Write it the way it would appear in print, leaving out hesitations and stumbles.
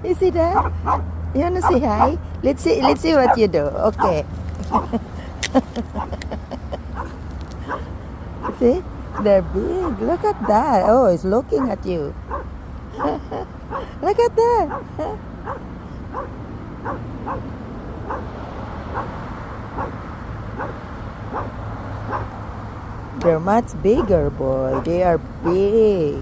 You see that? You wanna say hi? Let's see what you do. Okay. See? They're big. Look at that. Oh, it's looking at you. Look at that. They're much bigger, boy. They are big.